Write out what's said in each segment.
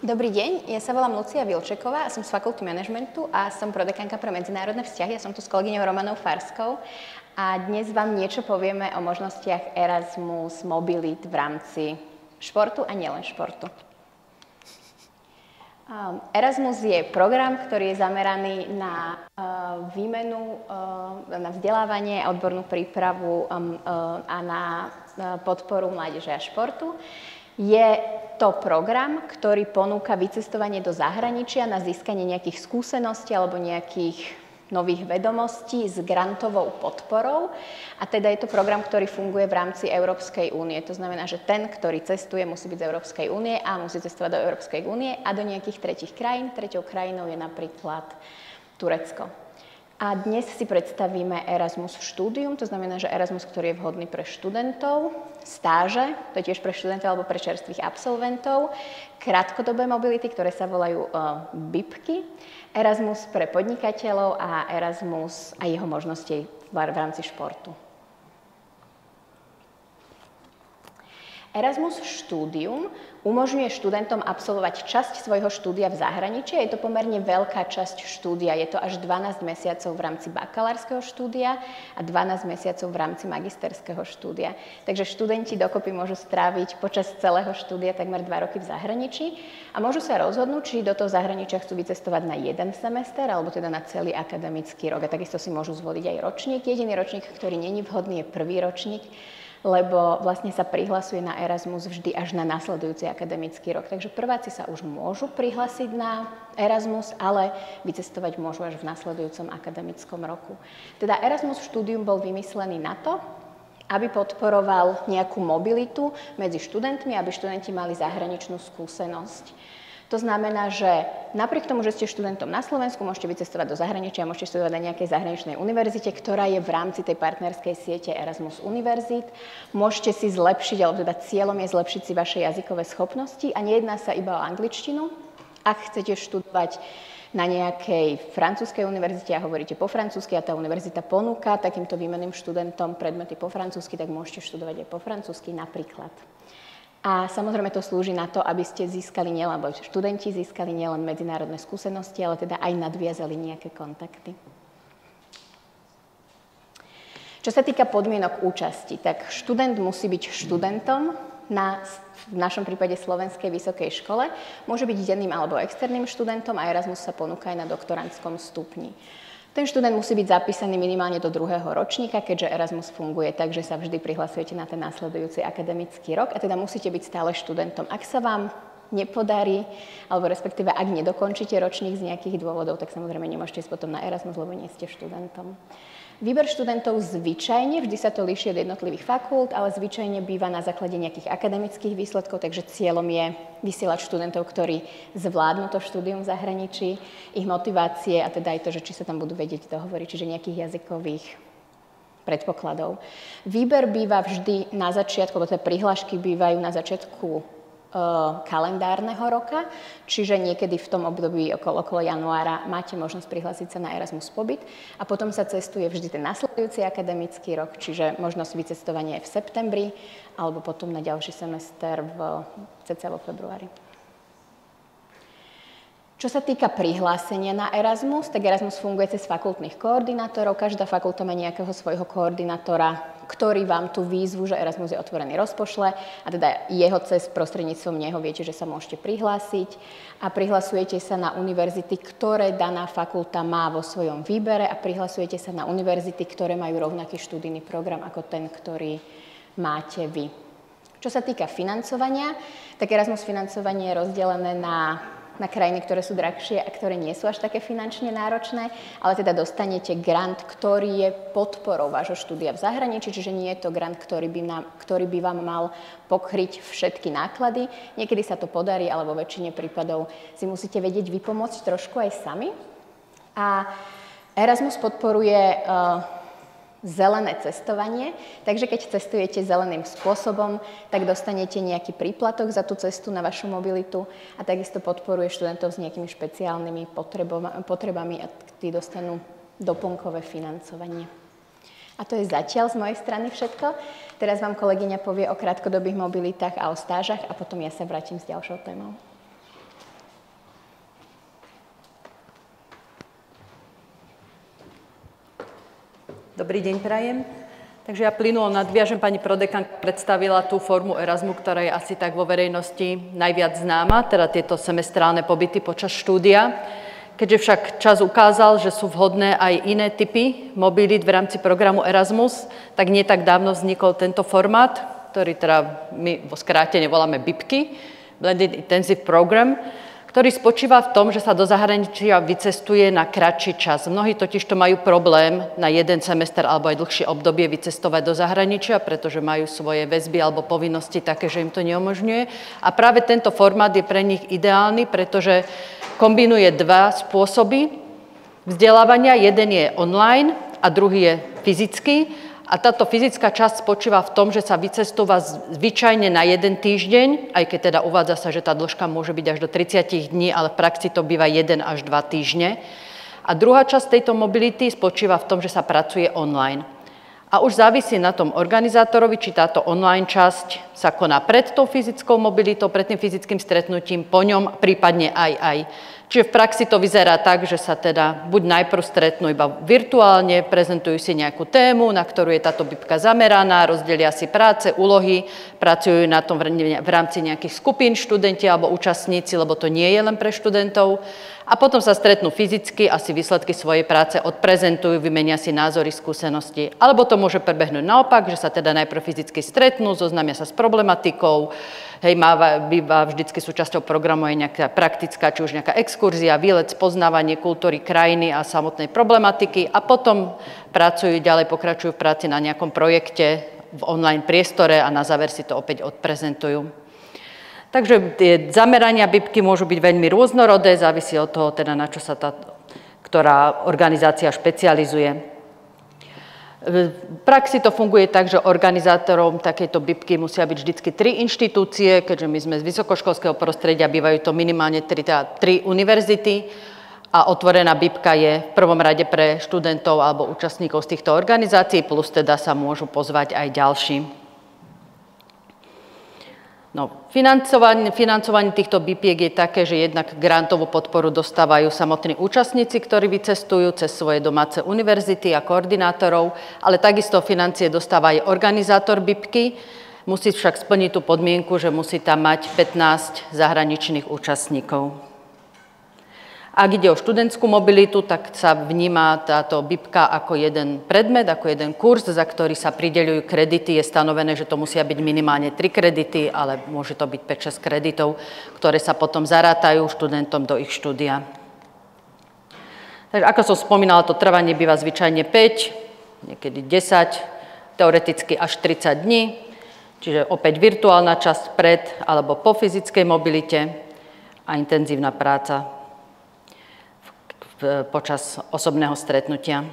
Dobrý deň, ja sa volám Lucia Vilčeková a som z fakulty manažmentu a som prodekanka pre medzinárodné vzťahy. Ja som tu s kolegyňou Romanou Farskou a dnes vám niečo povieme o možnostiach Erasmus, mobilít v rámci športu a nielen športu. Erasmus je program, ktorý je zameraný na výmenu, na vzdelávanie, odbornú prípravu a na podporu mládeže a športu. Je to program, ktorý ponúka vycestovanie do zahraničia na získanie nejakých skúseností alebo nejakých nových vedomostí s grantovou podporou. A teda je to program, ktorý funguje v rámci Európskej únie. To znamená, že ten, ktorý cestuje, musí byť z Európskej únie a musí cestovať do Európskej únie a do nejakých tretích krajín. Treťou krajinou je napríklad Turecko. A dnes si predstavíme Erasmus štúdium, to znamená, že Erasmus, ktorý je vhodný pre študentov, stáže, to je tiež pre študentov alebo pre čerstvých absolventov, krátkodobé mobility, ktoré sa volajú BIPky, Erasmus pre podnikateľov a Erasmus a jeho možnosti v rámci športu. Erasmus štúdium umožňuje študentom absolvovať časť svojho štúdia v zahraničí. Je to pomerne veľká časť štúdia. Je to až 12 mesiacov v rámci bakalárskeho štúdia a 12 mesiacov v rámci magisterského štúdia. Takže študenti dokopy môžu stráviť počas celého štúdia takmer 2 roky v zahraničí a môžu sa rozhodnúť, či do toho zahraničia chcú vycestovať na jeden semester alebo teda na celý akademický rok. A takisto si môžu zvoliť aj ročník. Jediný ročník, ktorý nie je vhodný, je prvý ročník, lebo vlastne sa prihlasuje na Erasmus vždy až na nasledujúci akademický rok. Takže prváci sa už môžu prihlásiť na Erasmus, ale vycestovať môžu až v nasledujúcom akademickom roku. Teda Erasmus štúdium bol vymyslený na to, aby podporoval nejakú mobilitu medzi študentmi, aby študenti mali zahraničnú skúsenosť. To znamená, že napriek tomu, že ste študentom na Slovensku, môžete vycestovať do zahraničia, môžete študovať na nejakej zahraničnej univerzite, ktorá je v rámci tej partnerskej siete Erasmus univerzít. Môžete si zlepšiť, alebo teda cieľom je zlepšiť si vaše jazykové schopnosti a nejedná sa iba o angličtinu. Ak chcete študovať na nejakej francúzskej univerzite a hovoríte po francúzsky a tá univerzita ponúka takýmto výmenným študentom predmety po francúzsky, tak môžete študovať aj po francúzsky napríklad. A samozrejme to slúži na to, aby ste získali nielen, alebo študenti získali nielen medzinárodné skúsenosti, ale teda aj nadviazali nejaké kontakty. Čo sa týka podmienok účasti, tak študent musí byť študentom v našom prípade Slovenskej vysokej škole, môže byť denným alebo externým študentom a Erasmus sa ponúka aj na doktorandskom stupni. Ten študent musí byť zapísaný minimálne do 2. ročníka, keďže Erasmus funguje tak, že sa vždy prihlasujete na ten následujúci akademický rok a teda musíte byť stále študentom. Ak sa vám nepodarí, alebo respektíve ak nedokončíte ročník z nejakých dôvodov, tak samozrejme nemôžete ísť potom na Erasmus, lebo nie ste študentom. Výber študentov zvyčajne, vždy sa to líši od jednotlivých fakult, ale zvyčajne býva na základe nejakých akademických výsledkov, takže cieľom je vysielať študentov, ktorí zvládnu to štúdium v zahraničí, ich motivácie a teda aj to, že či sa tam budú vedieť dohovoriť, čiže nejakých jazykových predpokladov. Výber býva vždy na začiatku, alebo teda prihlášky bývajú na začiatku kalendárneho roka, čiže niekedy v tom období okolo januára máte možnosť prihlásiť sa na Erasmus pobyt a potom sa cestuje vždy ten nasledujúci akademický rok, čiže možnosť vycestovania je v septembri alebo potom na ďalší semester cca vo februári. Čo sa týka prihlásenia na Erasmus, tak Erasmus funguje cez fakultných koordinátorov. Každá fakulta má nejakého svojho koordinátora, ktorý vám tú výzvu, že Erasmus je otvorený, rozpošle a teda jeho cez prostredníctvom neho viete, že sa môžete prihlásiť a prihlasujete sa na univerzity, ktoré daná fakulta má vo svojom výbere a prihlasujete sa na univerzity, ktoré majú rovnaký študijný program ako ten, ktorý máte vy. Čo sa týka financovania, tak Erasmus financovanie je rozdelené na krajiny, ktoré sú drahšie a ktoré nie sú až také finančne náročné, ale teda dostanete grant, ktorý je podporou vášho štúdia v zahraničí, čiže nie je to grant, ktorý by vám mal pokryť všetky náklady. Niekedy sa to podarí, ale vo väčšine prípadov si musíte vedieť vypomôcť trošku aj sami. A Erasmus podporuje zelené cestovanie, takže keď cestujete zeleným spôsobom, tak dostanete nejaký príplatok za tú cestu na vašu mobilitu a takisto podporuje študentov s nejakými špeciálnymi potrebami a tí dostanú doplnkové financovanie. A to je zatiaľ z mojej strany všetko. Teraz vám kolegyňa povie o krátkodobých mobilitách a o stážach a potom ja sa vrátim s ďalšou témou. Dobrý deň prajem. Takže ja plynulo nadviažem, pani prodekanka predstavila tú formu Erasmu, ktorá je asi tak vo verejnosti najviac známa, teda tieto semestrálne pobyty počas štúdia. Keďže však čas ukázal, že sú vhodné aj iné typy mobilít v rámci programu Erasmus, tak nie tak dávno vznikol tento formát, ktorý teda my vo skrátene voláme BIPky, Blended Intensive Program, ktorý spočíva v tom, že sa do zahraničia vycestuje na kratší čas. Mnohí totiž to majú problém na jeden semester alebo aj dlhšie obdobie vycestovať do zahraničia, pretože majú svoje väzby alebo povinnosti také, že im to neumožňuje. A práve tento formát je pre nich ideálny, pretože kombinuje dva spôsoby vzdelávania. Jeden je online a druhý je fyzický. A táto fyzická časť spočíva v tom, že sa vycestúva zvyčajne na 1 týždeň, aj keď teda uvádza sa, že tá dĺžka môže byť až do 30 dní, ale v praxi to býva 1 až 2 týždne. A druhá časť tejto mobility spočíva v tom, že sa pracuje online. A už závisí na tom organizátorovi, či táto online časť sa koná pred tou fyzickou mobilitou, pred tým fyzickým stretnutím, po ňom, prípadne aj. Čiže v praxi to vyzerá tak, že sa teda buď najprv stretnú iba virtuálne, prezentujú si nejakú tému, na ktorú je táto BIPka zameraná, rozdelia si práce, úlohy, pracujú na tom v rámci nejakých skupín študenti alebo účastníci, lebo to nie je len pre študentov. A potom sa stretnú fyzicky a si výsledky svojej práce odprezentujú, vymenia si názory, skúsenosti. Alebo to môže prebehnúť naopak, že sa teda najprv fyzicky stretnú, zoznámia sa s problematikou, býva vždycky súčasťou programu aj nejaká praktická, či už nejaká exkurzia, výlet, spoznávanie kultúry, krajiny a samotnej problematiky a potom pracujú ďalej, pokračujú v práci na nejakom projekte v online priestore a na záver si to opäť odprezentujú. Takže tie zamerania BIPky môžu byť veľmi rôznorodé, závisí od toho, teda na čo sa ktorá organizácia špecializuje. V praxi to funguje tak, že organizátorom takejto BIPky musia byť vždy 3 inštitúcie, keďže my sme z vysokoškolského prostredia, bývajú to minimálne 3 univerzity a otvorená BIPka je v prvom rade pre študentov alebo účastníkov z týchto organizácií, plus teda sa môžu pozvať aj ďalší. No, financovanie týchto BIPiek je také, že jednak grantovú podporu dostávajú samotní účastníci, ktorí vycestujú cez svoje domáce univerzity a koordinátorov, ale takisto financie dostáva aj organizátor BIPky, musí však splniť tú podmienku, že musí tam mať 15 zahraničných účastníkov. Ak ide o študentskú mobilitu, tak sa vníma táto BIPka ako jeden predmet, ako jeden kurz, za ktorý sa prideľujú kredity. Je stanovené, že to musia byť minimálne 3 kredity, ale môže to byť 5-6 kreditov, ktoré sa potom zarátajú študentom do ich štúdia. Takže ako som spomínala, to trvanie býva zvyčajne 5, niekedy 10, teoreticky až 30 dní, čiže opäť virtuálna časť pred alebo po fyzickej mobilite a intenzívna práca počas osobného stretnutia.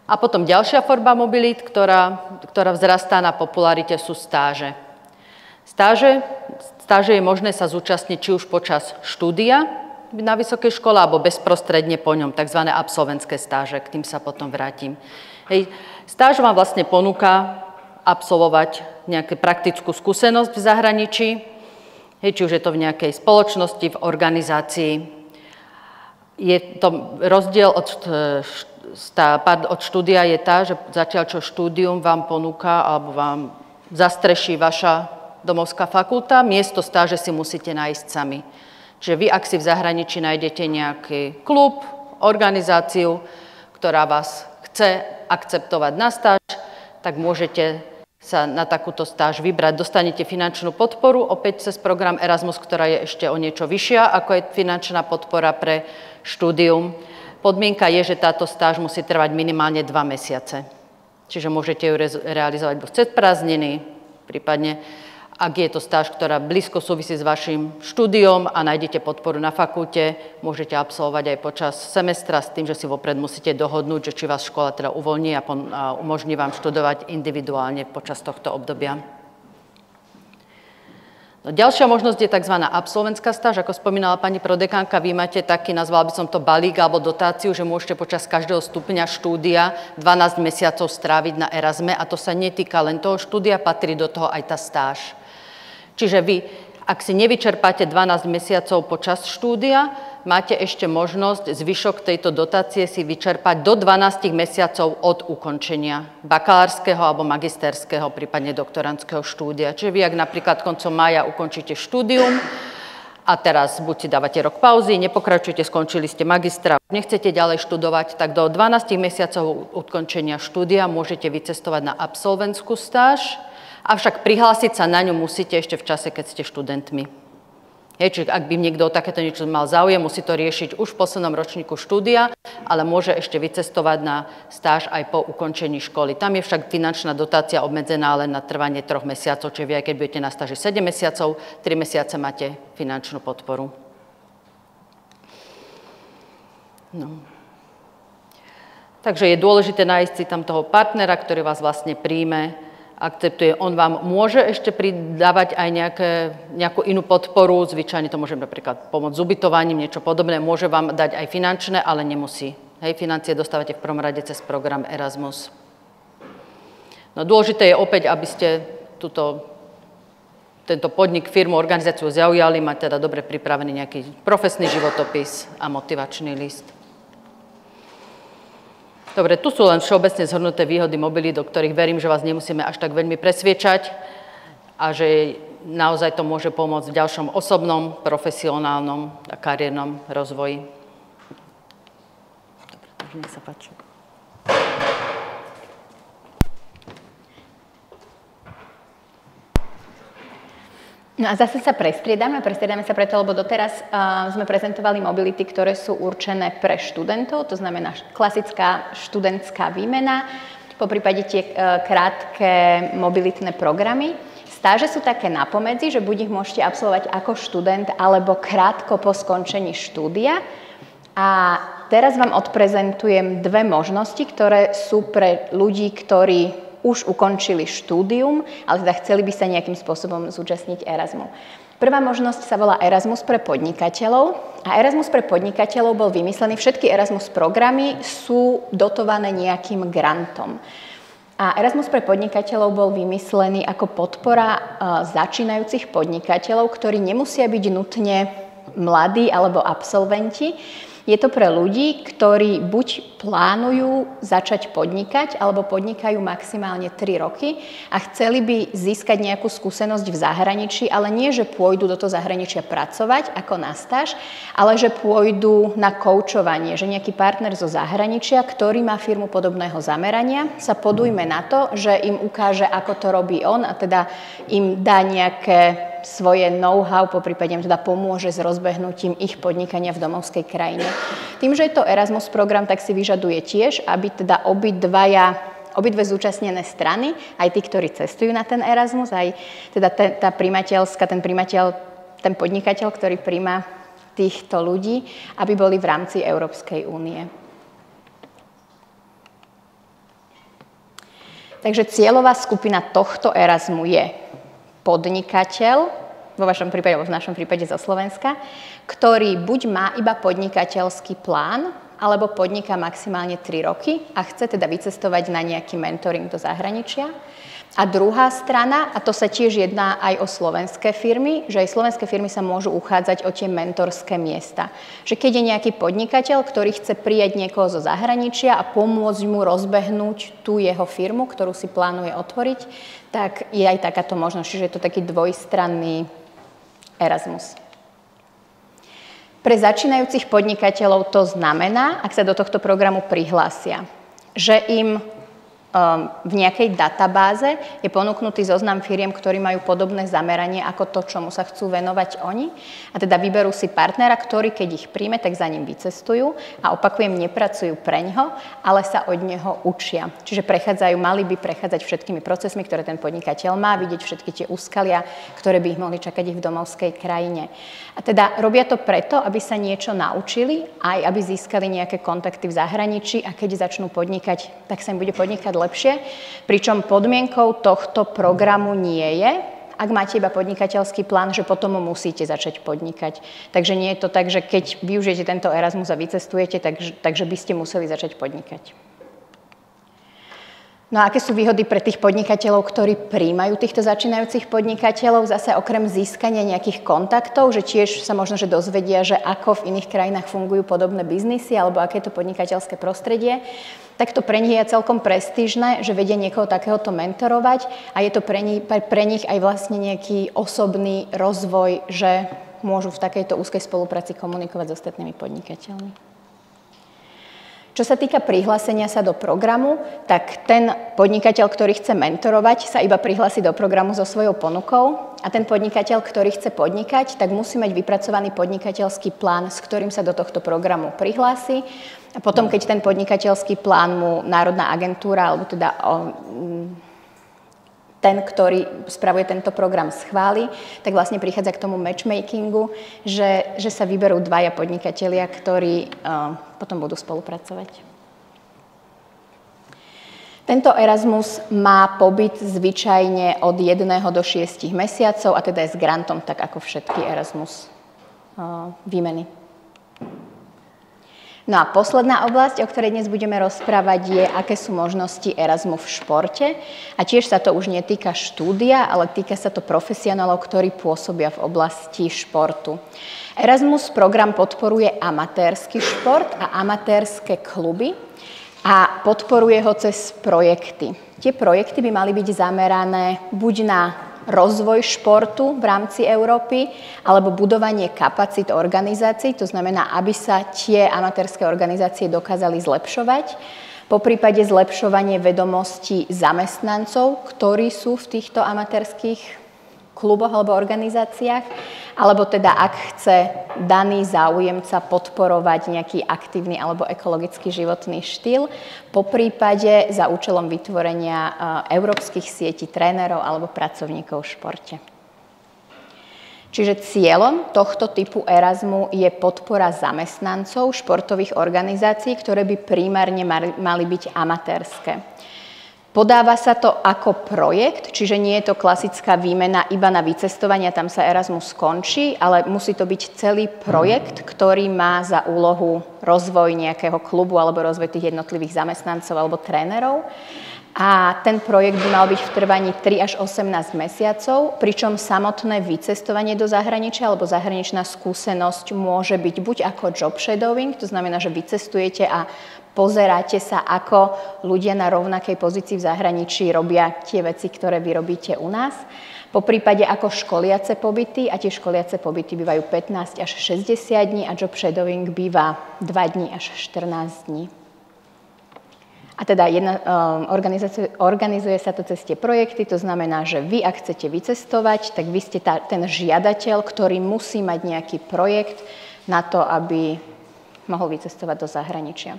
A potom ďalšia forma mobilít, ktorá vzrastá na popularite, sú stáže. Stáže je možné sa zúčastniť či už počas štúdia na vysokej škole, alebo bezprostredne po ňom, tzv. Absolventské stáže, k tým sa potom vrátim. Stáž vám vlastne ponúka absolvovať nejakú praktickú skúsenosť v zahraničí, či už je to v nejakej spoločnosti, v organizácii. Je to rozdiel od štúdia je tá, že zatiaľ čo štúdium vám ponúka alebo vám zastreší vaša domovská fakulta, miesto stáže si musíte nájsť sami. Čiže vy, ak si v zahraničí nájdete nejaký klub, organizáciu, ktorá vás chce akceptovať na stáž, tak môžete sa na takúto stáž vybrať. Dostanete finančnú podporu, opäť cez program Erasmus, ktorá je ešte o niečo vyššia, ako je finančná podpora pre štúdium. Podmienka je, že táto stáž musí trvať minimálne 2 mesiace. Čiže môžete ju realizovať buď cez prázdniny, prípadne ak je to stáž, ktorá blízko súvisí s vašim štúdiom a nájdete podporu na fakulte, môžete absolvovať aj počas semestra s tým, že si vopred musíte dohodnúť, že či vás škola teda uvoľní a umožní vám študovať individuálne počas tohto obdobia. No, ďalšia možnosť je tzv. Absolventská stáž. Ako spomínala pani prodekánka, vy máte taký, nazvala by som to balík alebo dotáciu, že môžete počas každého stupňa štúdia 12 mesiacov stráviť na Erasme a to sa netýka len toho štúdia, patrí do toho aj tá stáž. Čiže vy, Ak si nevyčerpáte 12 mesiacov počas štúdia, máte ešte možnosť zvyšok tejto dotácie si vyčerpať do 12 mesiacov od ukončenia bakalárskeho alebo magisterského, prípadne doktorandského štúdia. Čiže vy, ak napríklad koncom mája ukončíte štúdium a teraz buď si dávate rok pauzy, nepokračujete, skončili ste magistra, nechcete ďalej študovať, tak do 12 mesiacov ukončenia štúdia môžete vycestovať na absolventskú stáž, avšak prihlásiť sa na ňu musíte ešte v čase, keď ste študentmi. Čiže ak by niekto o takéto niečo mal záujem, musí to riešiť už v poslednom ročníku štúdia, ale môže ešte vycestovať na stáž aj po ukončení školy. Tam je však finančná dotácia obmedzená len na trvanie 3 mesiacov, čiže vy, aj keď budete na stáži 7 mesiacov, 3 mesiace máte finančnú podporu. No. Takže je dôležité nájsť si tam toho partnera, ktorý vás vlastne príjme, akceptuje. On vám môže ešte pridávať aj nejakú inú podporu, zvyčajne to môže napríklad pomôcť s ubytovaním, niečo podobné, môže vám dať aj finančné, ale nemusí. Financie dostávate v prvom rade cez program Erasmus. No, dôležité je opäť, aby ste tento podnik, firmu, organizáciu zaujali, mať teda dobre pripravený nejaký profesný životopis a motivačný list. Dobre, tu sú len všeobecne zhrnuté výhody mobility, do ktorých verím, že vás nemusíme až tak veľmi presviečať a že naozaj to môže pomôcť v ďalšom osobnom, profesionálnom a kariérnom rozvoji. Dobre, takže nech sa páči. No a zase sa prestriedame sa preto, lebo doteraz sme prezentovali mobility, ktoré sú určené pre študentov, to znamená klasická študentská výmena, poprípade tie krátke mobilitné programy. Stáže sú také napomedzi, že buď ich môžete absolvovať ako študent, alebo krátko po skončení štúdia. A teraz vám odprezentujem dve možnosti, ktoré sú pre ľudí, ktorí už ukončili štúdium, ale teda chceli by sa nejakým spôsobom zúčastniť Erasmu. Prvá možnosť sa volá Erasmus pre podnikateľov a Erasmus pre podnikateľov bol vymyslený, všetky Erasmus programy sú dotované nejakým grantom. A Erasmus pre podnikateľov bol vymyslený ako podpora začínajúcich podnikateľov, ktorí nemusia byť nutne mladí alebo absolventi. Je to pre ľudí, ktorí buď plánujú začať podnikať, alebo podnikajú maximálne 3 roky a chceli by získať nejakú skúsenosť v zahraničí, ale nie, že pôjdu do toho zahraničia pracovať ako na stáž, ale že pôjdu na koučovanie, že nejaký partner zo zahraničia, ktorý má firmu podobného zamerania, sa podujme na to, že im ukáže, ako to robí on a teda im dá nejaké svoje know-how, poprípade im teda pomôže s rozbehnutím ich podnikania v domovskej krajine. Tým, že je to Erasmus program, tak si vyžaduje tiež, aby teda obidve zúčastnené strany, aj tí, ktorí cestujú na ten Erasmus, aj teda ten podnikateľ, ktorý prijíma týchto ľudí, aby boli v rámci Európskej únie. Takže cieľová skupina tohto Erasmu je podnikateľ, vo vašom prípade, alebo v našom prípade zo Slovenska, ktorý buď má iba podnikateľský plán, alebo podniká maximálne 3 roky a chce teda vycestovať na nejaký mentoring do zahraničia. A druhá strana, a to sa tiež jedná aj o slovenské firmy, že aj slovenské firmy sa môžu uchádzať o tie mentorské miesta. Že keď je nejaký podnikateľ, ktorý chce prijať niekoho zo zahraničia a pomôcť mu rozbehnúť tú jeho firmu, ktorú si plánuje otvoriť, tak je aj takáto možnosť. Čiže je to taký dvojstranný Erasmus. Pre začínajúcich podnikateľov to znamená, ak sa do tohto programu prihlásia, že im v nejakej databáze je ponúknutý zoznam firiem, ktorí majú podobné zameranie ako to, čomu sa chcú venovať oni. A teda vyberú si partnera, ktorý, keď ich príjme, tak za ním vycestujú a opakujem, nepracujú preňho, ale sa od neho učia. Čiže mali by prechádzať všetkými procesmi, ktoré ten podnikateľ má, vidieť všetky tie úskalia, ktoré by ich mohli čakať ich v domovskej krajine. A teda robia to preto, aby sa niečo naučili, aj aby získali nejaké kontakty v zahraničí a keď začnú podnikať, tak sa im bude podnikať lepšie. Pričom podmienkou tohto programu nie je, ak máte iba podnikateľský plán, že potom musíte začať podnikať. Takže nie je to tak, že keď využijete tento Erasmus a vycestujete, takže by ste museli začať podnikať. No a aké sú výhody pre tých podnikateľov, ktorí prijímajú týchto začínajúcich podnikateľov? Zase okrem získania nejakých kontaktov, že tiež sa možno že dozvedia, že ako v iných krajinách fungujú podobné biznisy alebo aké je to podnikateľské prostredie, tak to pre nich je celkom prestížne, že vedia niekoho takéhoto mentorovať a je to pre nich aj vlastne nejaký osobný rozvoj, že môžu v takejto úzkej spolupráci komunikovať s ostatnými podnikateľmi. Čo sa týka prihlásenia sa do programu, tak ten podnikateľ, ktorý chce mentorovať, sa iba prihlási do programu so svojou ponukou a ten podnikateľ, ktorý chce podnikať, tak musí mať vypracovaný podnikateľský plán, s ktorým sa do tohto programu prihlási. A potom, keď ten podnikateľský plán mu Národná agentúra, alebo teda ten, ktorý spravuje tento program, schváli, tak vlastne prichádza k tomu matchmakingu, že sa vyberú dvaja podnikatelia, ktorí potom budú spolupracovať. Tento Erasmus má pobyt zvyčajne od 1 do 6 mesiacov a teda je s grantom, tak ako všetky Erasmus výmeny. No a posledná oblasť, o ktorej dnes budeme rozprávať, je, aké sú možnosti Erasmu v športe. A tiež sa to už netýka štúdia, ale týka sa to profesionálov, ktorí pôsobia v oblasti športu. Erasmus program podporuje amatérsky šport a amatérske kluby a podporuje ho cez projekty. Tie projekty by mali byť zamerané buď na rozvoj športu v rámci Európy alebo budovanie kapacít organizácií, to znamená, aby sa tie amatérske organizácie dokázali zlepšovať, poprípade zlepšovanie vedomostí zamestnancov, ktorí sú v týchto amatérskych kluboch alebo organizáciách, alebo teda ak chce daný záujemca podporovať nejaký aktívny alebo ekologický životný štýl, poprípade za účelom vytvorenia európskych sietí trénerov alebo pracovníkov v športe. Čiže cieľom tohto typu Erasmu je podpora zamestnancov športových organizácií, ktoré by primárne mali byť amatérske. Podáva sa to ako projekt, čiže nie je to klasická výmena iba na vycestovania, tam sa Erasmus skončí, ale musí to byť celý projekt, ktorý má za úlohu rozvoj nejakého klubu alebo rozvoj tých jednotlivých zamestnancov alebo trénerov. A ten projekt by mal byť v trvaní 3 až 18 mesiacov, pričom samotné vycestovanie do zahraničia alebo zahraničná skúsenosť môže byť buď ako job shadowing, to znamená, že vycestujete a pozeráte sa, ako ľudia na rovnakej pozícii v zahraničí robia tie veci, ktoré vy robíte u nás. Poprípade ako školiace pobyty, a tie školiace pobyty bývajú 15 až 60 dní a job shadowing býva 2 dní až 14 dní. A teda organizuje sa to cez tie projekty, to znamená, že vy, ak chcete vycestovať, tak vy ste ten žiadateľ, ktorý musí mať nejaký projekt na to, aby mohol vycestovať do zahraničia.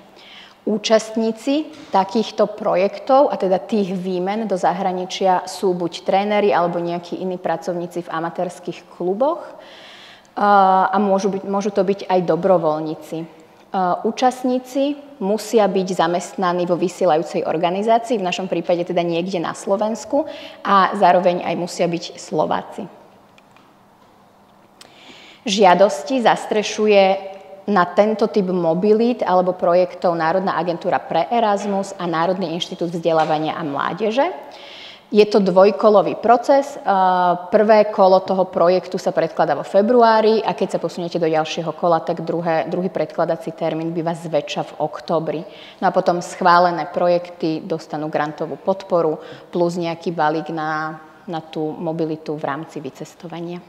Účastníci takýchto projektov, a teda tých výmen do zahraničia, sú buď tréneri alebo nejakí iní pracovníci v amatérskych kluboch a môžu to byť aj dobrovoľníci. Účastníci musia byť zamestnaní vo vysielajúcej organizácii, v našom prípade teda niekde na Slovensku, a zároveň aj musia byť Slováci. Žiadosti zastrešuje na tento typ mobilít alebo projektov Národná agentúra pre Erasmus a Národný inštitút vzdelávania a mládeže. Je to dvojkolový proces. Prvé kolo toho projektu sa predkladá vo februári a keď sa posuniete do ďalšieho kola, tak druhý predkladací termín býva zväčša v októbri. No a potom schválené projekty dostanú grantovú podporu plus nejaký balík na tú mobilitu v rámci vycestovania.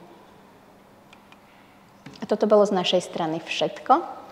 A toto bolo z našej strany všetko.